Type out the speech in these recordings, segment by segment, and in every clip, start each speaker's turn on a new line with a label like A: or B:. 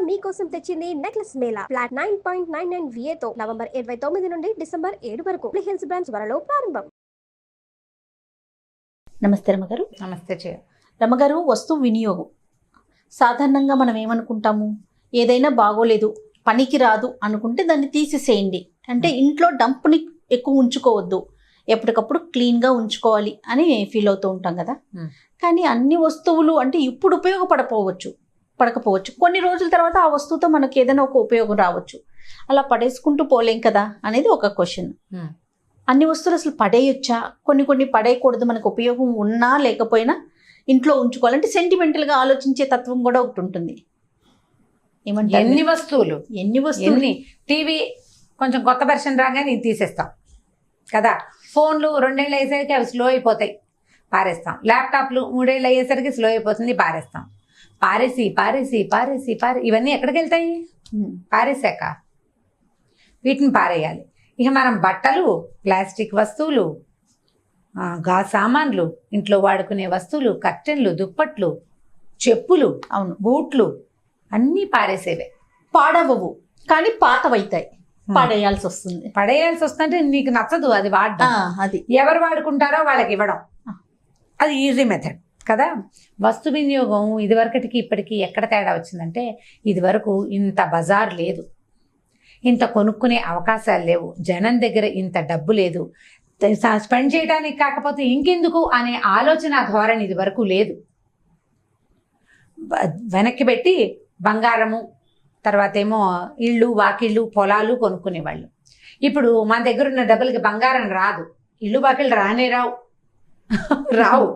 A: మీకోసం తెచ్చింది necklace Mela flat 9.99 VA తో నవంబర్ 29 నుండి డిసెంబర్ 7 వరకు హిల్స్ బ్రాంచ్ త్వరలో ప్రారంభం.
B: నమస్తే రమ్మగారు.
C: నమస్తే చే
B: రమ్మగారు, వస్తువు వినియోగం సాధారణంగా మనం ఏమనుకుంటాము, ఏదైనా బాగోలేదు పనికి రాదు అనుకుంటే దాన్ని తీసేసేయండి, అంటే ఇంట్లో డంప్ని ఎక్కువ ఉంచుకోవద్దు, ఎప్పటికప్పుడు క్లీన్గా ఉంచుకోవాలి అని ఫీల్ అవుతూ ఉంటాం కదా. కానీ అన్ని వస్తువులు అంటే ఇప్పుడు పడకపోవచ్చు, కొన్ని రోజుల తర్వాత ఆ వస్తువుతో మనకి ఏదైనా ఒక ఉపయోగం రావచ్చు. అలా పడేసుకుంటూ పోలేం కదా అనేది ఒక క్వశ్చన్. అన్ని వస్తువులు అసలు పడేయొచ్చా? కొన్ని పడేయకూడదు, మనకు ఉపయోగం ఉన్నా లేకపోయినా ఇంట్లో ఉంచుకోవాలంటే సెంటిమెంటల్గా ఆలోచించే తత్వం కూడా ఒకటి ఉంటుంది. ఏమంటారు?
C: ఎన్ని వస్తువులు టీవీ కొంచెం కొత్త వెర్షన్ రాగానే ఇది తీసేస్తాం కదా. ఫోన్లు 2 ఏళ్ళు అయ్యేసరికి అవి స్లో అయిపోతాయి, పారేస్తాం. ల్యాప్టాప్లు 3 ఏళ్ళు అయ్యేసరికి స్లో అయిపోతుంది, పారేస్తాం. పారేసి ఇవన్నీ ఎక్కడికి వెళ్తాయి? పారేసాక వీటిని పారేయాలి. ఇక మనం బట్టలు, ప్లాస్టిక్ వస్తువులు, గాజు సామాన్లు, ఇంట్లో వాడుకునే వస్తువులు, కర్టెన్లు, దుప్పట్లు, చెప్పులు, బూట్లు అన్నీ పారేసేవే.
B: పాడవవు కానీ పాతవైతాయి, పడేయాల్సి
C: వస్తుందంటే నీకు నచ్చదు అది వాడడం.
B: అది
C: ఎవరు వాడుకుంటారో వాళ్ళకి ఇవ్వడం, అది ఈజీ మెథడ్ కదా. వస్తు వినియోగం ఇదివరకటికి ఇప్పటికీ ఎక్కడ తేడా వచ్చిందంటే, ఇదివరకు ఇంత బజార్ లేదు, ఇంత కొనుక్కునే అవకాశాలు లేవు, జనం దగ్గర ఇంత డబ్బు లేదు, స్పెండ్ చేయడానికి కాకపోతే ఇంకెందుకు అనే ఆలోచన ధోరణి ఇది వరకు లేదు. వెనక్కి పెట్టి బంగారము, తర్వాత ఏమో ఇళ్ళు, వాకిళ్ళు, పొలాలు కొనుక్కునేవాళ్ళు. ఇప్పుడు మన దగ్గర ఉన్న డబ్బులకి బంగారం రాదు, ఇళ్ళు వాకిళ్ళు రావు.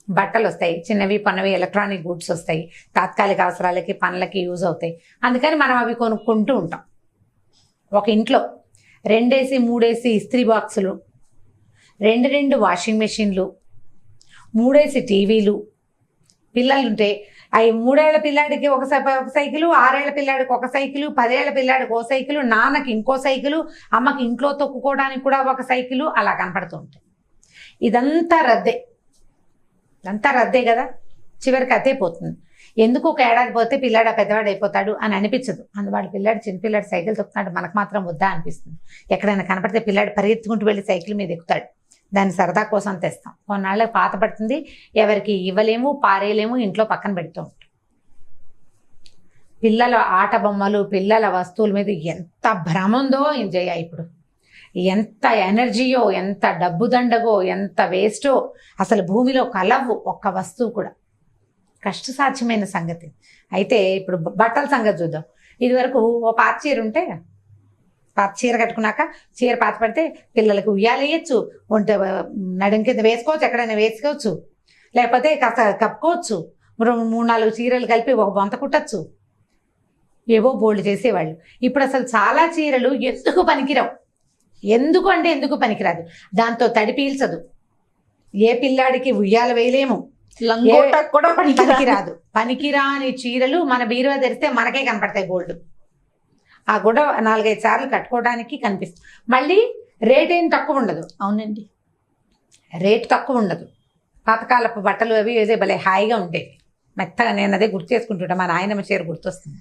C: బట్టలు వస్తాయి, చిన్నవి పన్నవి ఎలక్ట్రానిక్ గూడ్స్ వస్తాయి, తాత్కాలిక అవసరాలకి పనులకి యూజ్ అవుతాయి. అందుకని మనం అవి కొనుక్కుంటూ ఉంటాం. ఒక ఇంట్లో 2 AC 3 AC ఇస్త్రీ బాక్సులు, 2 వాషింగ్ మెషిన్లు, 3 AC టీవీలు, పిల్లలుంటే అవి 3 ఏళ్ల పిల్లాడికి ఒక సైకిలు, 6 ఏళ్ల పిల్లాడికి ఒక సైకిలు, 10 ఏళ్ల పిల్లాడికి ఒక సైకిలు, నాన్నకి ఇంకో సైకిలు, అమ్మకి ఇంట్లో తొక్కుకోవడానికి కూడా ఒక సైకిలు, అలా కనపడుతూ ఉంటాయి. ఇదంతా రద్దే కదా. చివరికి అదే పోతుంది. ఎందుకు ఒక ఏడాది పోతే పిల్లాడు పెద్దవాడు అయిపోతాడు అని అనిపించదు. అందువాడు చిన్నపిల్లాడు సైకిల్ తొక్కుతున్నాడు, మనకు మాత్రం వద్దా అనిపిస్తుంది. ఎక్కడైనా కనపడితే పిల్లాడు పరిగెత్తుకుంటూ వెళ్ళి సైకిల్ మీద ఎక్కుతాడు, దాన్ని సరదా కోసం తెస్తాం. కొన్నాళ్ళకి పాత పడుతుంది, ఎవరికి ఇవ్వలేము, పారేయలేము, ఇంట్లో పక్కన పెడుతూ ఉంటాం. పిల్లల ఆట బొమ్మలు, పిల్లల వస్తువుల మీద ఎంత భ్రమ ఉందో ఎంజాయ్. ఇప్పుడు ఎంత ఎనర్జీయో, ఎంత డబ్బు దండగో, ఎంత వేస్టో, అసలు భూమిలో కలవు ఒక్క వస్తువు కూడా. కష్టసాధ్యమైన సంగతి. అయితే ఇప్పుడు బట్టల సంగతి చూద్దాం. ఇదివరకు ఓ పాత చీర ఉంటే, పాత చీర కట్టుకున్నాక చీర పాత పడితే పిల్లలకు ఉయ్యాలేయచ్చు, నడుం కింద వేసుకోవచ్చు, ఎక్కడైనా వేసుకోవచ్చు, లేకపోతే కాస్త కప్పుకోవచ్చు, 3-4 చీరలు కలిపి ఒక బొంత కుట్టచ్చు, ఏవో బోల్డ్ చేసేవాళ్ళు. ఇప్పుడు అసలు చాలా చీరలు ఎందుకు పనికిరాదు, దాంతో తడి పీల్చదు, ఏ పిల్లాడికి ఉయ్యాల వేయలేము,
B: కూడా
C: పనికిరాదు. పనికిరాని చీరలు మన బీరువా తెరిస్తే మనకే కనపడతాయి గోల్డ్. ఆ కూడా 4-5 సార్లు కట్టుకోవడానికి కనిపిస్తుంది. మళ్ళీ రేట్ ఏం తక్కువ ఉండదు.
B: అవునండి,
C: రేటు తక్కువ ఉండదు. పాతకాలపు బట్టలు అవి ఏదో భలే హాయిగా ఉండేవి, మెత్తగా. నేను అదే గుర్తు చేసుకుంటుంటా, మా నాయనమ్మ చీర గుర్తొస్తుంది.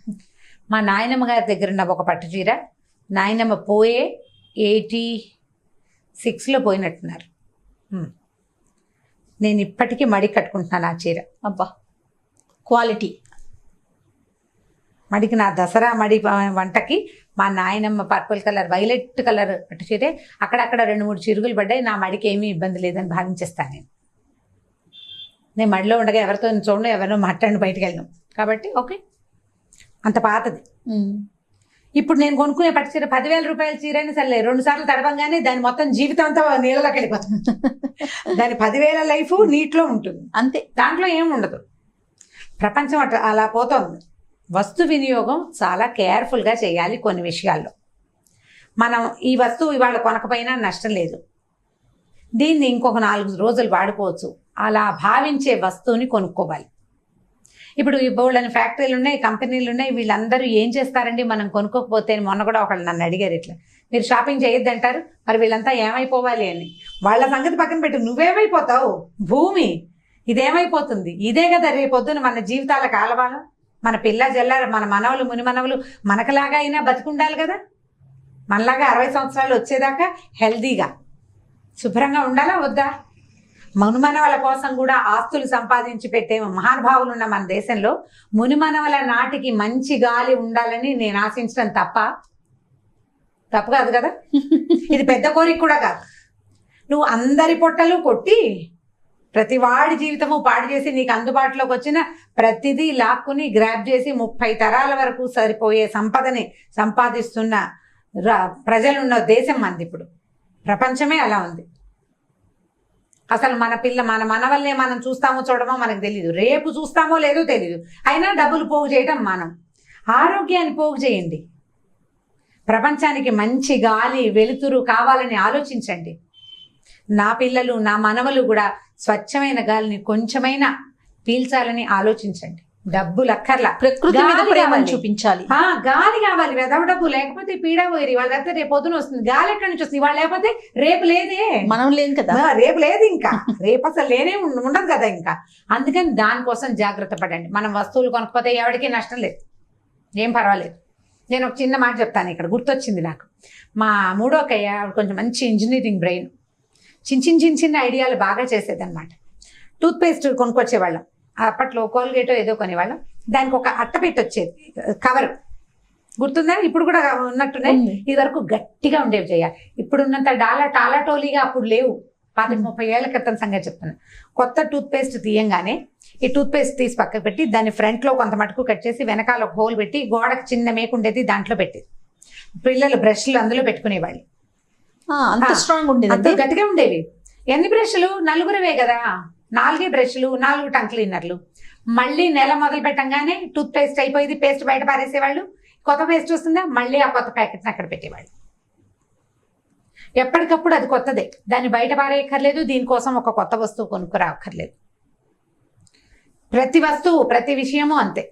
C: మా నాయనమ్మ గారి దగ్గర ఉన్న ఒక పట్టు చీర, నాయనమ్మ పోయే 86లో పోయినట్టున్నారు. నేను ఇప్పటికీ మడి కట్టుకుంటున్నాను ఆ చీర.
B: అబ్బా, క్వాలిటీ
C: మడికి. నా దసరా మడి వంటకి మా నాయనమ్మ పర్పుల్ కలర్, వైలెట్ కలర్ పట్టు చీరే. అక్కడక్కడ 2-3 చిరుగులు పడ్డాయి, నా మడికి ఏమీ ఇబ్బంది లేదని భావించేస్తాను నేను మడిలో ఉండగా ఎవరితో చూడండి, ఎవరినో మాట్లాడి బయటకు వెళ్ళను కాబట్టి ఓకే. అంత పాతది. ఇప్పుడు నేను కొనుక్కునే పట్టు చీర 10,000 రూపాయల చీర అయినా సరే 2 సార్లు తడవంగానే దాని మొత్తం జీవితం అంతా నీళ్ళలోకి వెళ్ళిపోతుంది. దాని 10,000 లైఫ్ నీటిలో ఉంటుంది
B: అంతే,
C: దాంట్లో ఏం ఉండదు. ప్రపంచం అలా పోతుంది. వస్తు వినియోగం చాలా కేర్ఫుల్గా చేయాలి. కొన్ని విషయాల్లో మనం ఈ వస్తువు ఇవాళ కొనకపోయినా నష్టం లేదు, దీన్ని ఇంకొక 4 రోజులు వాడుకోవచ్చు, అలా భావించే వస్తువుని కొనుక్కోవాలి. ఇప్పుడు ఈ బోల్డని ఫ్యాక్టరీలు ఉన్నాయి, కంపెనీలు ఉన్నాయి, వీళ్ళందరూ ఏం చేస్తారండి మనం కొనుక్కోకపోతే? మొన్న కూడా ఒకళ్ళు నన్ను అడిగారు, ఇట్లా మీరు షాపింగ్ చేయొద్దంటారు, మరి వీళ్ళంతా ఏమైపోవాలి అని. వాళ్ళ సంగతి పక్కన పెట్టు, నువ్వేమైపోతావు? భూమి ఇదేమైపోతుంది? ఇదే కదా రేపొద్దున మన జీవితాలకు ఆలవాలం. మన పిల్ల జల్ల మన మనవలు ముని మనవలు మనకలాగా అయినా బతికుండాలి కదా. మనలాగా 60 సంవత్సరాలు వచ్చేదాకా హెల్దీగా శుభ్రంగా ఉండాలా వద్దా? మునిమనవల కోసం కూడా ఆస్తులు సంపాదించి పెట్టే మహానుభావులు ఉన్న మన దేశంలో మునిమనవల నాటికి మంచి గాలి ఉండాలని నేను ఆశించడం తప్పు కాదు కదా. ఇది పెద్ద కోరిక కూడా కాదు. నువ్వు అందరి పొట్టలు కొట్టి ప్రతి వాడి జీవితము పాడు చేసి నీకు అందుబాటులోకి వచ్చిన ప్రతిదీ లాక్కుని గ్రాప్ చేసి 30 తరాల వరకు సరిపోయే సంపదని సంపాదిస్తున్న ప్రజలున్న దేశం మంది. ఇప్పుడు ప్రపంచమే అలా ఉంది. అసలు మన మనవల్నే మనం చూస్తామో చూడమో మనకు తెలియదు, రేపు చూస్తామో లేదో తెలియదు. అయినా డబ్బులు పోగు చేయటం మనం. ఆరోగ్యాన్ని పోగు చేయండి. ప్రపంచానికి మంచి గాలి వెలుతురు కావాలని ఆలోచించండి. నా పిల్లలు నా మనవలు కూడా స్వచ్ఛమైన గాలిని కొంచెమైనా పీల్చాలని ఆలోచించండి. డబ్బులు అక్కర్లా,
B: ప్రకృతి మీద ప్రేమను చూపించాలి.
C: గాలి కావాలి. వెదవ డబ్బు లేకపోతే పీడా పోయి వాళ్ళ దగ్గర రేపు పొద్దున వస్తుంది. గాలి ఎక్కడి నుంచి వస్తుంది? వాళ్ళు లేకపోతే రేపు లేదే,
B: మనం లేదు కదా,
C: రేపు లేదు, ఇంకా రేపు అసలు లేనే ఉండదు కదా. ఇంకా అందుకని దానికోసం జాగ్రత్త పడండి. మనం వస్తువులు కొనకపోతే ఎవరికి నష్టం లేదు, ఏం పర్వాలేదు. నేను ఒక చిన్న మాట చెప్తాను, ఇక్కడ గుర్తొచ్చింది నాకు. మా మూడో అక్కయ్య కొంచెం మంచి ఇంజనీరింగ్ బ్రెయిన్, చిన్న ఐడియాలు బాగా చేసేదన్నమాట. టూత్పేస్ట్ కొనుక్కొచ్చేవాళ్ళం. అప్పట్లో కోల్గేటో ఏదో కొనేవాళ్ళం. దానికి ఒక అట్ట పెట్టి వచ్చేది, కవర్ గుర్తుందా? ఇప్పుడు కూడా ఉన్నట్టున్నాయి. ఇది వరకు గట్టిగా ఉండేవి చేయాలి. ఇప్పుడున్నంత టాలాటోలీగా అప్పుడు లేవు. 30 ఏళ్ల క్రితం సంగతి చెప్తున్నాను. కొత్త టూత్పేస్ట్ తీయంగానే ఈ టూత్పేస్ట్ తీసి పక్కకు పెట్టి దాన్ని ఫ్రంట్లో కొంత మటుకు కట్ చేసి వెనకాల ఒక హోల్ పెట్టి గోడకు చిన్న మేకు ఉండేది, దాంట్లో పెట్టేది. పిల్లలు బ్రష్లు అందులో పెట్టుకునేవాళ్ళు.
B: అంత స్ట్రాంగ్ ఉండేది,
C: అంత గట్టిగా ఉండేవి. ఎన్ని బ్రష్లు? 4 కదా, 4 బ్రష్లు, 4 టంగ్ క్లీనర్లు. మళ్ళీ నెల మొదలు పెట్టంగానే టూత్ పేస్ట్ అయిపోయింది, పేస్ట్ బయట పారేసేవాళ్ళు. కొత్త పేస్ట్ వస్తుందా, మళ్ళీ ఆ కొత్త ప్యాకెట్ని అక్కడ పెట్టేవాళ్ళు. ఎప్పటికప్పుడు అది కొత్తదే, దాన్ని బయట పారేయక్కర్లేదు, దీనికోసం ఒక కొత్త వస్తువు కొనుక్కురాక్కర్లేదు. ప్రతి వస్తువు ప్రతి విషయము అంతే.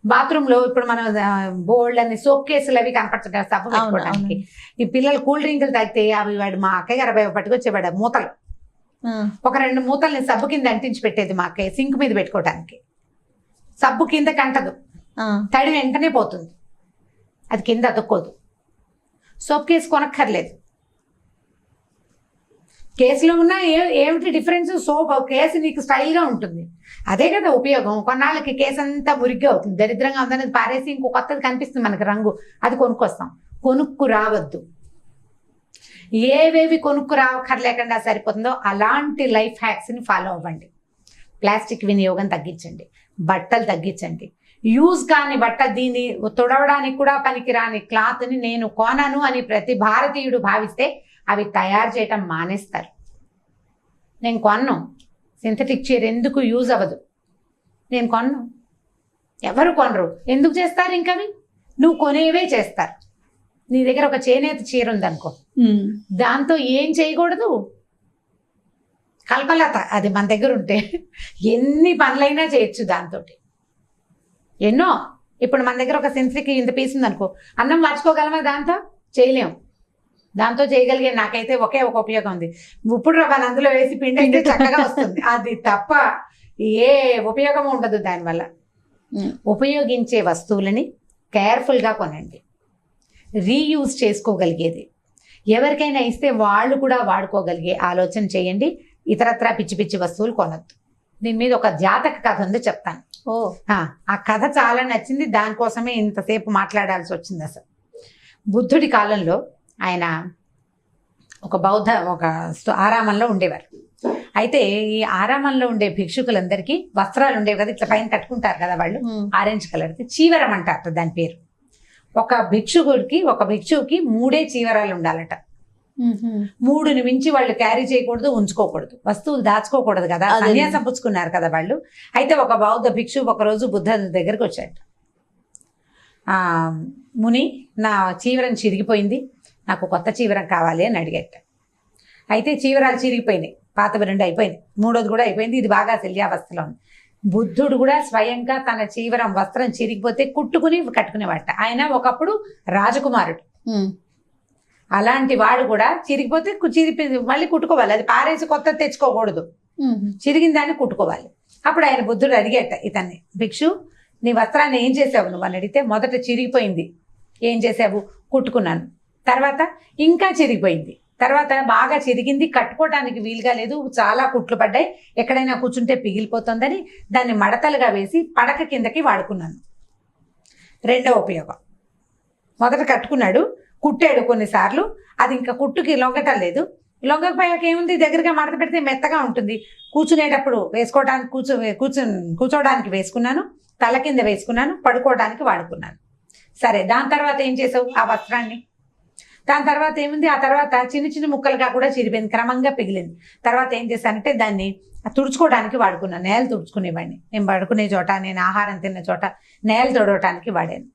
C: బాత్రూంలో ఇప్పుడు మనం బోల్డ్ అని సోప్ కేసులు అవి కనపడుతుంటాయి సబ్బు పెట్టుకోవడానికి. ఈ పిల్లలు కూల్ డ్రింకులు తాగితే అవి వాడు మా అక్కయ్య గారు పట్టుకొచ్చేవాడు మూతలు. ఒక 2 మూతల్ని సబ్బు కింద అంటించి పెట్టేది మా అక్కయ్య, సింక్ మీద పెట్టుకోవడానికి. సబ్బు కింద కంటదు, తడి వెంటనే పోతుంది, అది కింద అతుక్కోదు. Soap case కొనక్కర్లేదు. కేసులో ఉన్న ఏమిటి డిఫరెన్స్? సోప్ కేసు నీకు స్టైల్గా ఉంటుంది, అదే కదా ఉపయోగం. కొన్నాళ్ళకి కేసు అంతా మురిగ్గా అవుతుంది, దరిద్రంగా ఉందనేది పారేసి ఇంకో కొత్తది కనిపిస్తుంది మనకు రంగు, అది కొనుక్కొస్తాం. కొనుక్కు రావద్దు. ఏవేవి కొనుక్కు రావక్కర్లేకుండా సరిపోతుందో అలాంటి లైఫ్ హ్యాక్స్ని ఫాలో అవ్వండి. ప్లాస్టిక్ వినియోగం తగ్గించండి, బట్టలు తగ్గించండి. యూజ్ కాని బట్ట, దీన్ని తుడవడానికి కూడా పనికిరాని క్లాత్ని నేను కొనను అని ప్రతి భారతీయుడు భావిస్తే అవి తయారు చేయటం మానేస్తారు. నేను కొన్ను, సింథటిక్ చీర ఎందుకు యూజ్ అవ్వదు, నేను కొన్ను. ఎవరు కొనరు, ఎందుకు చేస్తారు? ఇంకవి నువ్వు కొనేవే చేస్తారు. నీ దగ్గర ఒక చేనేత చీర ఉందనుకో, దాంతో ఏం చేయకూడదు, కల్పలత అది మన దగ్గర ఉంటే ఎన్ని పనులైనా చేయొచ్చు దాంతో, ఎన్నో. ఇప్పుడు మన దగ్గర ఒక సింథటిక్ ఇంత పీస్ ఉందనుకో, అన్నం మార్చుకోగలమా? దాంతో చేయలేము. దాంతో చేయగలిగే నాకైతే ఒకే ఒక ఉపయోగం ఉంది, ఉప్పుడు రవ్వను అందులో వేసి పిండి చక్కగా వస్తుంది, అది తప్ప ఏ ఉపయోగం ఉండదు దానివల్ల. ఉపయోగించే వస్తువులని కేర్ఫుల్గా కొనండి, రీయూజ్ చేసుకోగలిగేది. ఎవరికైనా ఇస్తే వాళ్ళు కూడా వాడుకోగలిగే ఆలోచన చేయండి. ఇతరత్రా పిచ్చి పిచ్చి వస్తువులు కొనద్దు. దీని మీద ఒక జాతక కథ ఉంది, చెప్తాను. ఆ కథ చాలా నచ్చింది, దానికోసమే ఇంతసేపు మాట్లాడాల్సి వచ్చింది. అసలు బుద్ధుడి కాలంలో ఆయన ఒక ఆరామంలో ఉండేవారు. అయితే ఈ ఆరామంలో ఉండే భిక్షుకులందరికీ వస్త్రాలు ఉండేవి కదా, ఇట్లా పైన కట్టుకుంటారు కదా వాళ్ళు, ఆరెంజ్ కలర్ది చీవరం అంటారు దాని పేరు. ఒక భిక్షువుకి 3 చీవరాలు ఉండాలట. 3ని మించి వాళ్ళు క్యారీ చేయకూడదు, ఉంచుకోకూడదు, వస్తువులు దాచుకోకూడదు కదా, సన్యాసం పుచ్చుకున్నారు కదా వాళ్ళు. అయితే ఒక బౌద్ధ భిక్షు ఒకరోజు బుద్ధ దగ్గరికి వచ్చాడు. ముని, నా చీవరం చిరిగిపోయింది, నాకు కొత్త చీవరం కావాలి అని అడిగట. అయితే చీవరాలు చిరిగిపోయినాయి, పాతవి 2 అయిపోయినాయి, 3వది కూడా అయిపోయింది, ఇది బాగా శల్యావస్థలో ఉంది. బుద్ధుడు కూడా స్వయంగా తన చీవరం వస్త్రం చిరిగిపోతే కుట్టుకుని కట్టుకునేవాట. ఆయన ఒకప్పుడు రాజకుమారుడు, అలాంటి వాడు కూడా చిరిగిపోతే మళ్ళీ కుట్టుకోవాలి, అది పారేసి కొత్త తెచ్చుకోకూడదు, చిరిగిన దాన్ని కుట్టుకోవాలి. అప్పుడు ఆయన బుద్ధుడు అడిగేట ఇతన్ని, భిక్షు నీ వస్త్రాన్ని ఏం చేసావు నువ్వు అని అడిగితే మొదట చిరిగిపోయింది, ఏం చేసావు, కుట్టుకున్నాను. తర్వాత ఇంకా చిరిగిపోయింది, తర్వాత బాగా చిరిగింది, కట్టుకోవడానికి వీలుగా లేదు, చాలా కుట్లు పడ్డాయి, ఎక్కడైనా కూర్చుంటే పిగిలిపోతుందని దాన్ని మడతలుగా వేసి పడక కిందకి వాడుకున్నాను. రెండవ ఉపయోగం, మొదట కట్టుకున్నాడు, కుట్టాడు కొన్నిసార్లు, అది ఇంకా కుట్టుకి లొంగటం లేదు, లొంగకపోయాక ఏముంది, దగ్గరగా మడత పెడితే మెత్తగా ఉంటుంది, కూర్చునేటప్పుడు వేసుకోవడానికి కూర్చోవడానికి వేసుకున్నాను, తల కింద వేసుకున్నాను, పడుకోవడానికి వాడుకున్నాను. సరే, దాని తర్వాత ఏం చేసావు ఆ వస్త్రాన్ని? దాని తర్వాత ఏముంది, ఆ తర్వాత చిన్న చిన్న ముక్కలుగా కూడా చిరిపోయింది, క్రమంగా పిగిలింది. తర్వాత ఏం చేశానంటే దాన్ని తుడుచుకోవడానికి వాడుకున్నాను, నేల తుడుచుకునేవాడిని. నేను పడుకునే చోట, నేను ఆహారం తిన్న చోట నేల తుడవటానికి వాడాను.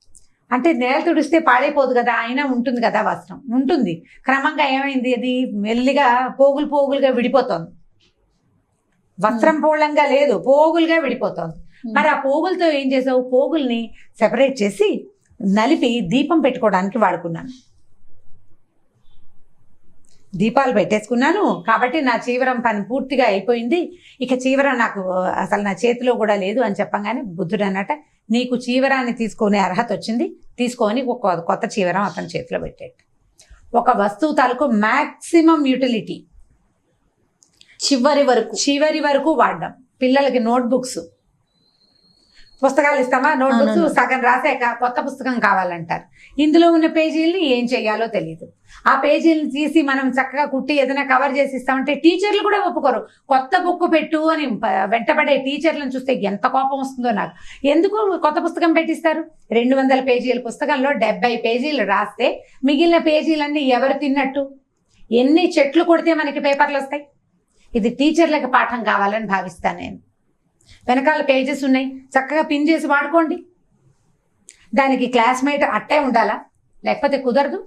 C: అంటే నేల తుడిస్తే పాడైపోదు కదా, అయినా ఉంటుంది కదా వస్త్రం, ఉంటుంది. క్రమంగా ఏమైంది, అది మెల్లిగా పోగులుగా విడిపోతుంది. వస్త్రం పోలంగా లేదు, పోగులుగా విడిపోతుంది. మరి ఆ పోగులతో ఏం చేసావు, పోగుల్ని సెపరేట్ చేసి నలిపి దీపం పెట్టుకోవడానికి వాడుకున్నాను. దీపాలు పెట్టేసుకున్నాను కాబట్టి నా చీవరం పని పూర్తిగా అయిపోయింది. ఇక చీవరం నాకు అసలు నా చేతిలో కూడా లేదు అని చెప్పగానే బుద్ధుడు అన్నట, నీకు చీవరాన్ని తీసుకునే అర్హత వచ్చింది, తీసుకొని ఒక కొత్త చీవరం అతని చేతిలో పెట్టాడు. ఒక వస్తువు తాలూకు మ్యాక్సిమం యూటిలిటీ చివరి వరకు వాడడం. పిల్లలకి నోట్బుక్స్, పుస్తకాలు ఇస్తామా, నోట్బుక్స్ సగం రాసాక కొత్త పుస్తకం కావాలంటారు. ఇందులో ఉన్న పేజీలని ఏం చేయాలో తెలియదు. ఆ పేజీలను తీసి మనం చక్కగా కుట్టి ఏదైనా కవర్ చేసి ఇస్తామంటే టీచర్లు కూడా ఒప్పుకోరు. కొత్త బుక్ పెట్టు అని వెంటబడే టీచర్లను చూస్తే ఎంత కోపం వస్తుందో నాకు. ఎందుకు కొత్త పుస్తకం పెట్టిస్తారు? 200 పేజీల పుస్తకంలో 70 పేజీలు రాస్తే మిగిలిన పేజీలన్నీ ఎవరు తిన్నట్టు? ఎన్ని చెట్లు కొడితే మనకి పేపర్లు వస్తాయి? ఇది టీచర్లకు పాఠం కావాలని భావిస్తాను నేను. వెనకాల పేజెస్ ఉన్నాయి, చక్కగా పిన్ చేసి వాడుకోండి. దానికి క్లాస్మేట్ అట్టే ఉండాలా? లేకపోతే కుదరదు.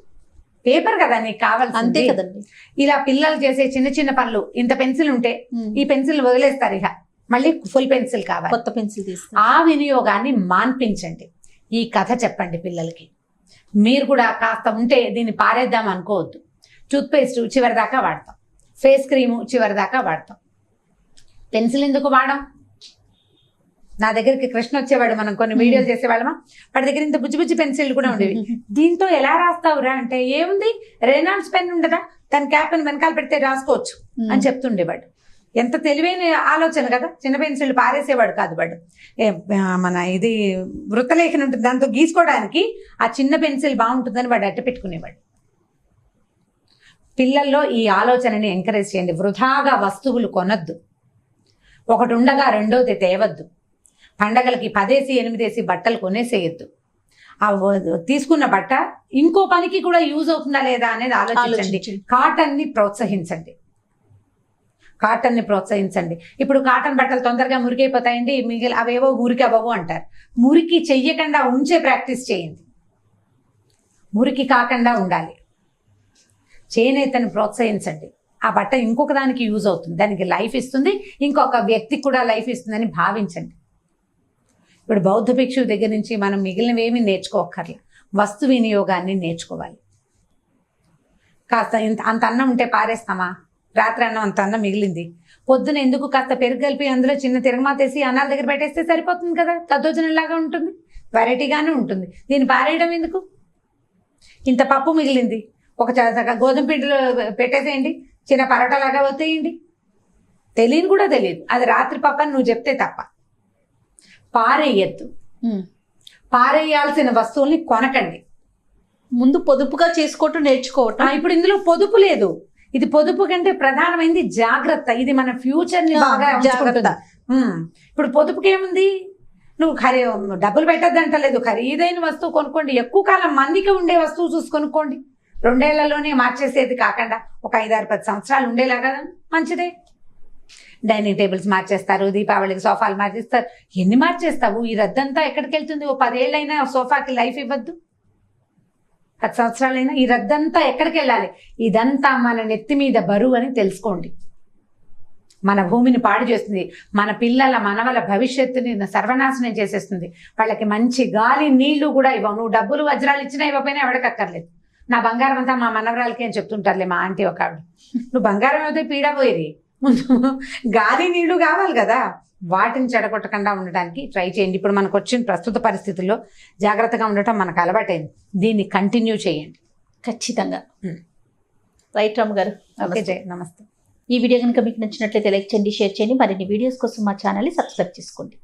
C: పేపర్ కదా నీకు కావాల్సింది,
B: అంతే కదండి.
C: ఇలా పిల్లలు చేసే చిన్న చిన్న పనులు, ఇంత పెన్సిల్ ఉంటే ఈ పెన్సిల్ వదిలేస్తారు, ఇక మళ్ళీ ఫుల్ పెన్సిల్ కావాలి,
B: కొత్త పెన్సిల్ తీస్తారు.
C: ఆ వినియోగాన్ని మాన్పించండి. ఈ కథ చెప్పండి పిల్లలకి. మీరు కూడా కాస్త ఉంటే దీన్ని పారేద్దాం అనుకోవద్దు. టూత్పేస్ట్ చివరి దాకా వాడతాం, ఫేస్ క్రీము చివరి దాకా వాడతాం, పెన్సిల్ ఎందుకు వాడడం? నా దగ్గరికి కృష్ణ వచ్చేవాడు, మనం కొన్ని వీడియోలు చేసేవాళ్ళమా, వాడి దగ్గర ఇంత బుజ్జి పెన్సిల్ కూడా ఉండేవి. దీంతో ఎలా రాస్తావురా అంటే, ఏముంది రెనాల్డ్స్ పెన్ ఉండదా, దాని క్యాప్ వెనకాల పెడితే రాసుకోవచ్చు అని చెప్తుండేవాడు. ఎంత తెలివైన ఆలోచన కదా. చిన్న పెన్సిల్ పారేసేవాడు కాదు వాడు. మన ఇది వృత్తలేఖనం ఉంటుంది, దాంతో గీసుకోవడానికి ఆ చిన్న పెన్సిల్ బాగుంటుందని వాడు అట్ట పెట్టుకునేవాడు. పిల్లల్లో ఈ ఆలోచనని ఎంకరేజ్ చేయండి. వృధాగా వస్తువులు కొనొద్దు. ఒకటి ఉండగా రెండోది తేవద్దు. పండగలకి 10 8 బట్టలు కొనేసేయద్దు. ఆ తీసుకున్న బట్ట ఇంకో పనికి కూడా యూజ్ అవుతుందా లేదా అనేది ఆలోచించండి. కాటన్ని ప్రోత్సహించండి. ఇప్పుడు కాటన్ బట్టలు తొందరగా మురికైపోతాయండి, మిగిలిన అవేవో మురికి అవ్వవు అంటారు. మురికి చెయ్యకుండా ఉంచే ప్రాక్టీస్ చేయండి. మురికి కాకుండా ఉండాలి. చేనేతను ప్రోత్సహించండి. ఆ బట్ట ఇంకొక దానికి యూజ్ అవుతుంది, దానికి లైఫ్ ఇస్తుంది, ఇంకొక వ్యక్తికి కూడా లైఫ్ ఇస్తుందని భావించండి. ఇప్పుడు బౌద్ధ భిక్షువు దగ్గర నుంచి మనం మిగిలినవేమీ నేర్చుకోక్కర్లే, వస్తు వినియోగాన్ని నేర్చుకోవాలి. కాస్త అంత అన్నం ఉంటే పారేస్తామా? రాత్రి అన్నం అంత అన్నం మిగిలింది, పొద్దున ఎందుకు కాస్త పెరుగు కలిపి అందులో చిన్న తిరగమాతేసి అన్నాల దగ్గర పెట్టేస్తే సరిపోతుంది కదా, దద్దోజనంలాగా ఉంటుంది, వెరైటీగానే ఉంటుంది. దీన్ని పారేయడం ఎందుకు? ఇంత పప్పు మిగిలింది, ఒక గోధుమ పిండిలో పెట్టేసేయండి, చిన్న పరోటాలాగా వత్తేయండి. తెలియని కూడా తెలియదు, అది రాత్రి పప్పు అని నువ్వు చెప్తే తప్ప. పారేయద్దు. పారేయాల్సిన వస్తువుల్ని కొనకండి.
B: ముందు పొదుపుగా చేసుకోవటం నేర్చుకోవటం.
C: ఇప్పుడు ఇందులో పొదుపు లేదు. ఇది పొదుపు కంటే ప్రధానమైనది జాగ్రత్త. ఇది మన ఫ్యూచర్ ని బాగా జాగ్రత్త. ఇప్పుడు పొదుపుకి ఏముంది? నువ్వు డబ్బులు పెట్టద్దు అంటలేదు, ఖరీదైన వస్తువు కొనుక్కోండి. ఎక్కువ కాలం మందికి ఉండే వస్తువు చూసి కొనుక్కోండి. 2 ఏళ్లలోనే మార్చేసేది కాకుండా ఒక 5 6 10 సంవత్సరాలు ఉండేలాగా మంచిదే. డైనింగ్ టేబుల్స్ మార్చేస్తారు, దీపావళికి సోఫాలు మార్చేస్తారు. ఎన్ని మార్చేస్తావు? ఈ రద్దంతా ఎక్కడికి వెళ్తుంది? ఓ 10 ఏళ్ళైనా సోఫాకి లైఫ్ ఇవ్వద్దు, 10 సంవత్సరాలైనా ఈ రద్దంతా ఎక్కడికి వెళ్ళాలి? ఇదంతా మన నెత్తి మీద బరువు అని తెలుసుకోండి. మన భూమిని పాడు చేస్తుంది, మన పిల్లల మనవల భవిష్యత్తుని సర్వనాశనం చేసేస్తుంది. వాళ్ళకి మంచి గాలి నీళ్లు కూడా ఇవ్వవు. నువ్వు డబ్బులు వజ్రాలు ఇచ్చినా ఇవ్వకపోయినా ఎవడికక్కర్లేదు. నా బంగారం అంతా మా మనవరాలకి అని చెప్తుంటారులే మా ఆంటీ ఒక ఆవిడ. నువ్వు బంగారం అయితే పీడపోయేది, ముందు గాలి నీళ్లు కావాలి కదా. వాటిని చెడగొట్టకుండా ఉండడానికి ట్రై చేయండి. ఇప్పుడు మనకు వచ్చిన ప్రస్తుత పరిస్థితుల్లో జాగ్రత్తగా ఉండటం మనకు అలవాటైంది. దీన్ని కంటిన్యూ చేయండి
B: ఖచ్చితంగా. రైట్ రామ్ గారు,
C: ఓకే జయ, నమస్తే.
B: ఈ వీడియో కనుక మీకు నచ్చినట్లయితే లైక్ చేయండి, షేర్ చేయండి. మరిన్ని వీడియోస్ కోసం మా ఛానల్ని సబ్స్క్రైబ్ చేసుకోండి.